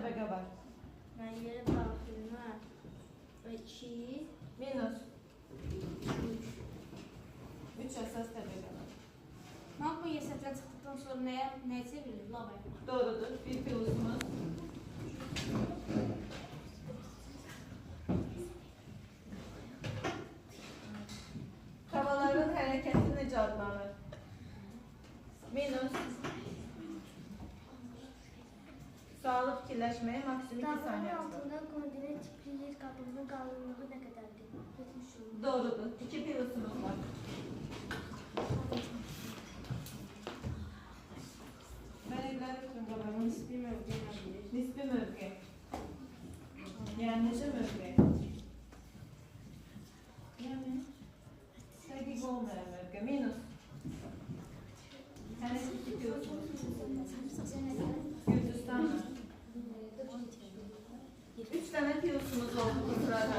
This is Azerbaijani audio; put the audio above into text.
təbəqə var? Yəni yerə daxilmə 2 Minus 3 əsas təbəqə var. Magma yesətdən çıxdıqdan sonra nəyə çevrilir? Lavaya. Doğrudur. Bir plusumuz. Havaların hərəkəti necə adlanır? Minus. Sualı fikirləşməyə maksimum 2 Dağların saniyəmiz var. altında kontinent tipli yer qabının qalınlığı nə qədərdir? 70 olur. Doğrudur. 2 plusumuz var. Ben evləri tutum qabağım. Nisbi mövqe nə bilir? Nisbi mövqe. Yəni necə mövqe? Yəni dəqiq olmayan mövqe. Minus. Hələ 2 plusumuz. Gürcüstanla. 3 dənə plusumuz oldu bu sırada.